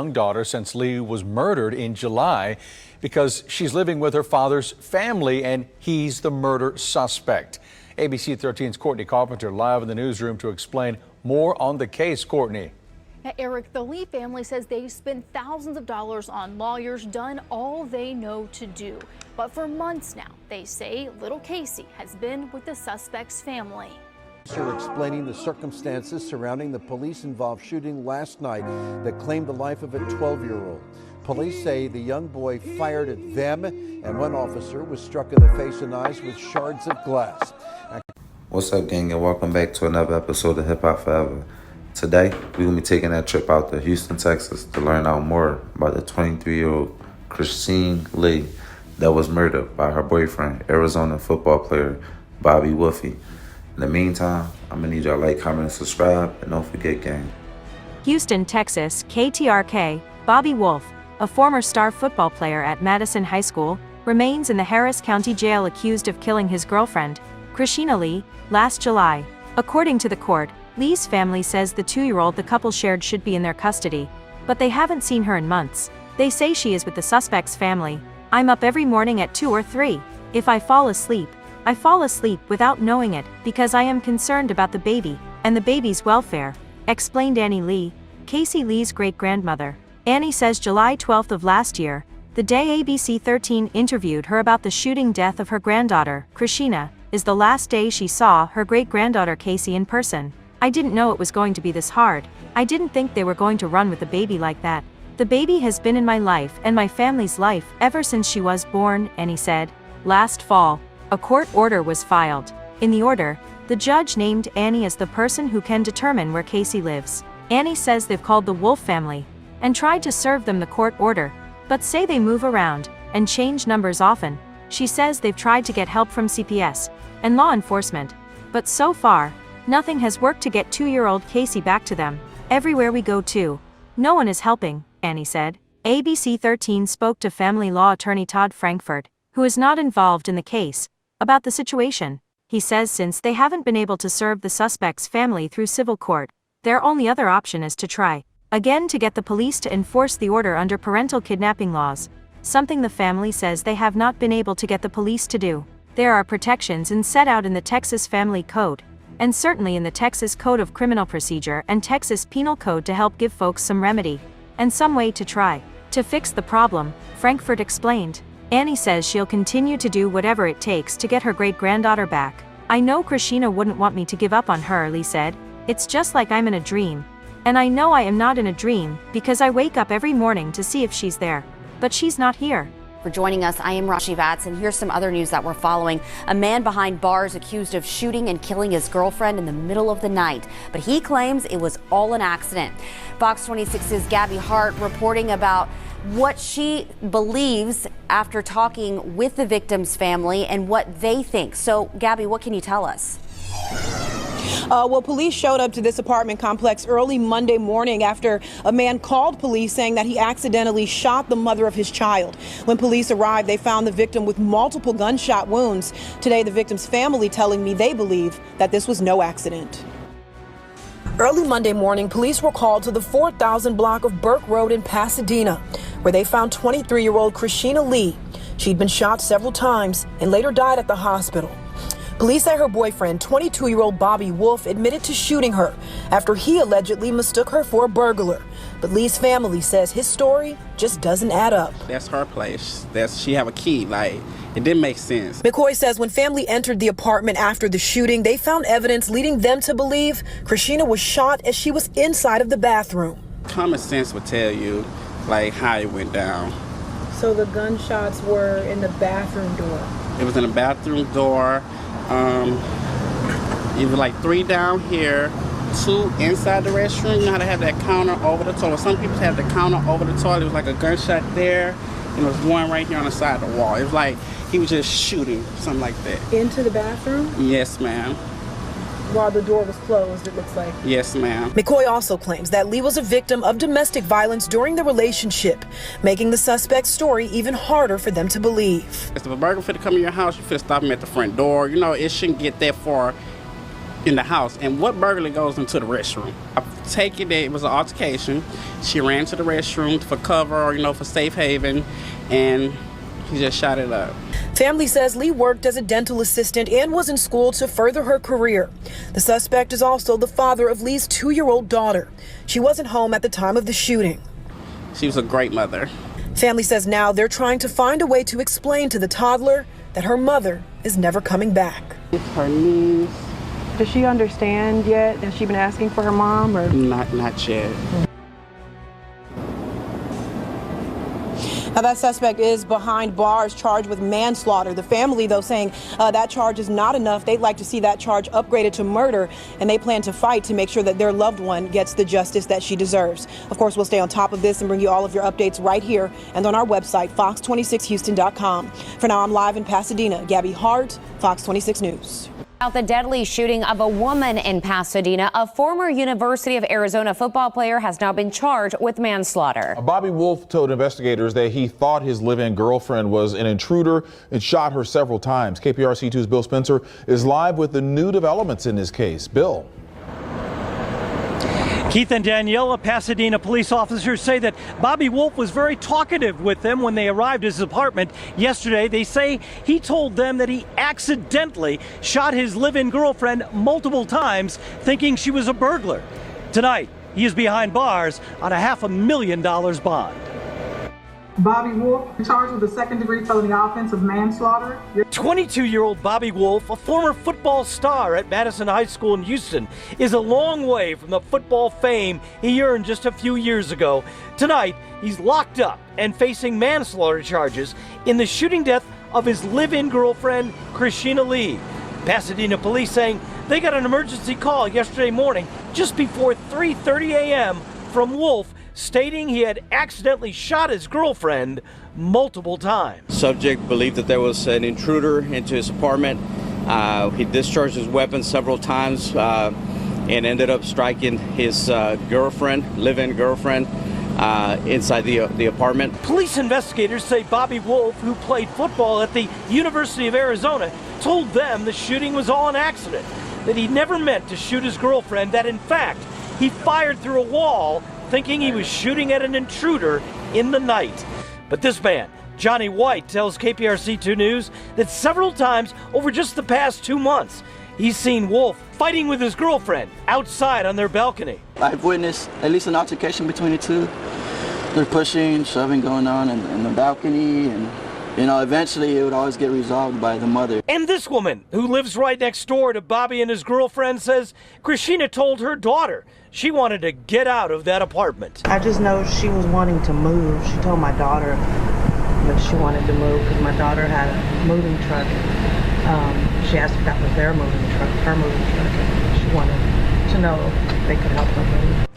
Young daughter since Lee was murdered in July because she's living with her father's family and he's the murder suspect. ABC 13's Courtney Carpenter live in the newsroom to explain more on the case. Courtney. Eric, the Lee family says they've spent thousands of dollars on lawyers, done all they know to do. But for months now, they say little Casey has been with the suspect's family. Explaining the circumstances surrounding the police-involved shooting last night that claimed the life of a 12-year-old. Police say the young boy fired at them and one officer was struck in the face and eyes with shards of glass. What's up, gang, and welcome back to another episode of Hip Hop Forever. Today, we're going to be taking that trip out to Houston, Texas to learn out more about the 23-year-old Chrisheena Lee that was murdered by her boyfriend, Arizona football player Bobby Wolfe. In the meantime, I'm going to need y'all to like, comment, and subscribe, and don't forget, gang. Houston, Texas, KTRK, Bobby Wolfe, a former star football player at Madison High School, remains in the Harris County Jail accused of killing his girlfriend, Chrisheena Lee, last July. According to the court, Lee's family says the 2-year-old the couple shared should be in their custody, but they haven't seen her in months. They say she is with the suspect's family. "I'm up every morning at 2 or 3. If I fall asleep without knowing it because I am concerned about the baby and the baby's welfare," explained Annie Lee, Casey Lee's great-grandmother. Annie says July 12th of last year, the day ABC 13 interviewed her about the shooting death of her granddaughter, Chirsheena, is the last day she saw her great-granddaughter Casey in person. "I didn't know it was going to be this hard. I didn't think they were going to run with the baby like that. The baby has been in my life and my family's life ever since she was born," Annie said. Last fall, a court order was filed. In the order, the judge named Annie as the person who can determine where Casey lives. Annie says they've called the Wolfe family and tried to serve them the court order, but say they move around and change numbers often. She says they've tried to get help from CPS and law enforcement, but so far, nothing has worked to get 2-year-old Casey back to them. "Everywhere we go to, no one is helping," Annie said. ABC 13 spoke to family law attorney Todd Frankfurt, who is not involved in the case, about the situation. He says since they haven't been able to serve the suspect's family through civil court, their only other option is to try again to get the police to enforce the order under parental kidnapping laws, something the family says they have not been able to get the police to do. There are protections set out in the Texas Family Code, and certainly in the Texas Code of Criminal Procedure and Texas Penal Code to help give folks some remedy and some way to try to fix the problem, Frankfurt explained. Annie says she'll continue to do whatever it takes to get her great-granddaughter back. "I know Chrisheena wouldn't want me to give up on her," Lee said. "It's just like I'm in a dream. And I know I am not in a dream because I wake up every morning to see if she's there. But she's not here." For joining us, I am Rashi Vatz, and here's some other news that we're following. A man behind bars accused of shooting and killing his girlfriend in the middle of the night, but he claims it was all an accident. Fox 26's Gabby Hart reporting about what she believes after talking with the victim's family and what they think. So, Gabby, what can you tell us? Well, police showed up to this apartment complex early Monday morning after a man called police saying that he accidentally shot the mother of his child. When police arrived, they found the victim with multiple gunshot wounds. Today, the victim's family telling me they believe that this was no accident. Early Monday morning, police were called to the 4000 block of Burke Road in Pasadena, where they found 23-year-old Chrisheena Lee. She'd been shot several times and later died at the hospital. Police say her boyfriend, 22-year-old Bobby Wolfe, admitted to shooting her after he allegedly mistook her for a burglar. But Lee's family says his story just doesn't add up. That's her place. She have a key. It didn't make sense. McCoy says when family entered the apartment after the shooting, they found evidence leading them to believe Chrisheena was shot as she was inside of the bathroom. Common sense would tell you, how it went down. So the gunshots were in the bathroom door? It was in the bathroom door. It was 3 down here, 2 inside the restroom. You know how they have that counter over the toilet? Some people have the counter over the toilet. It was like a gunshot there, and there was one right here on the side of the wall. It was like he was just shooting, something like that. Into the bathroom? Yes, ma'am. While the door was closed, it looks like. Yes, ma'am. McCoy also claims that Lee was a victim of domestic violence during the relationship, making the suspect's story even harder for them to believe. If a burglar fit to come in your house, you fit to stop him at the front door. It shouldn't get that far in the house. And what burglar goes into the restroom? I take it that it was an altercation. She ran to the restroom for cover or, for safe haven, and he just shot it up. Family says Lee worked as a dental assistant and was in school to further her career. The suspect is also the father of Lee's 2-year-old daughter. She wasn't home at the time of the shooting. She was a great mother. Family says now they're trying to find a way to explain to the toddler that her mother is never coming back. It's her niece. Does she understand yet? Has she been asking for her mom or? Not yet. Now, that suspect is behind bars, charged with manslaughter. The family, though, saying that charge is not enough. They'd like to see that charge upgraded to murder, and they plan to fight to make sure that their loved one gets the justice that she deserves. Of course, we'll stay on top of this and bring you all of your updates right here and on our website, fox26houston.com. For now, I'm live in Pasadena. Gabby Hart, Fox 26 News. About the deadly shooting of a woman in Pasadena, a former University of Arizona football player has now been charged with manslaughter. Bobby Wolfe told investigators that he thought his live-in girlfriend was an intruder and shot her several times. KTRK2's Bill Spencer is live with the new developments in this case. Bill. Keith and Daniela, Pasadena police officers say that Bobby Wolfe was very talkative with them when they arrived at his apartment yesterday. They say he told them that he accidentally shot his live-in girlfriend multiple times, thinking she was a burglar. Tonight, he is behind bars on a $500,000 bond. Bobby Wolfe charged with a second-degree felony offense of manslaughter. 22-year-old Bobby Wolfe, a former football star at Madison High School in Houston, is a long way from the football fame he earned just a few years ago. Tonight, he's locked up and facing manslaughter charges in the shooting death of his live-in girlfriend, Chrisheena Lee. Pasadena police saying they got an emergency call yesterday morning just before 3:30 a.m. from Wolfe, stating he had accidentally shot his girlfriend multiple times. Subject believed that there was an intruder into his apartment. He discharged his weapon several times and ended up striking his live-in girlfriend, inside the apartment. Police investigators say Bobby Wolfe, who played football at the University of Arizona, told them the shooting was all an accident, that he never meant to shoot his girlfriend, that in fact he fired through a wall thinking he was shooting at an intruder in the night. But this man, Johnny White, tells KPRC2 News that several times over just the past 2 months, he's seen Wolfe fighting with his girlfriend outside on their balcony. I've witnessed at least an altercation between the two. They're pushing, shoving going on in the balcony, and eventually it would always get resolved by the mother. And this woman, who lives right next door to Bobby and his girlfriend, says Chrisheena told her daughter she wanted to get out of that apartment. I just know she was wanting to move. She told my daughter that she wanted to move because my daughter had a moving truck. She asked if that was their moving truck, her moving truck, and she wanted to know if they could help her move.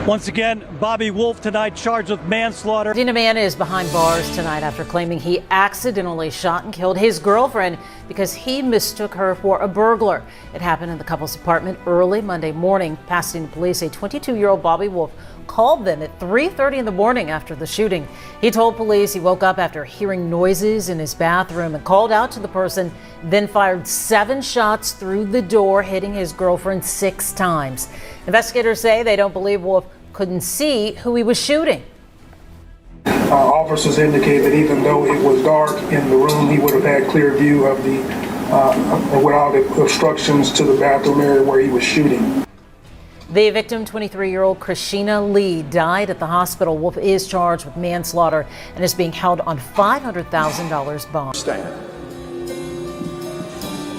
Once again, Bobby Wolfe tonight charged with manslaughter. Pasadena man is behind bars tonight after claiming he accidentally shot and killed his girlfriend because he mistook her for a burglar. It happened in the couple's apartment early Monday morning. Pasadena police say 22-year-old Bobby Wolfe called them at 3:30 in the morning after the shooting. He told police he woke up after hearing noises in his bathroom and called out to the person, then fired 7 shots through the door, hitting his girlfriend 6 times. Investigators say they don't believe Wolfe couldn't see who he was shooting. Officers indicate that even though it was dark in the room, he would have had clear view of without obstructions to the bathroom area where he was shooting. The victim, 23-year-old Chirsheena Lee, died at the hospital. Wolfe is charged with manslaughter and is being held on $500,000 bond. Stand.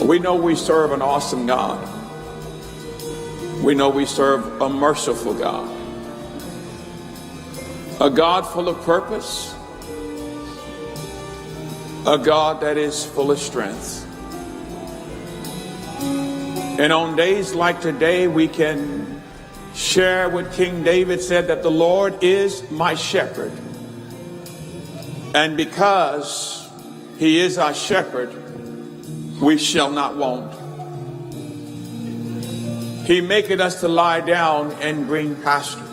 We know we serve an awesome God. We know we serve a merciful God. A God full of purpose, a God that is full of strength. And on days like today, we can share what King David said, that the Lord is my shepherd. And because he is our shepherd, we shall not want. He maketh us to lie down in green pastures.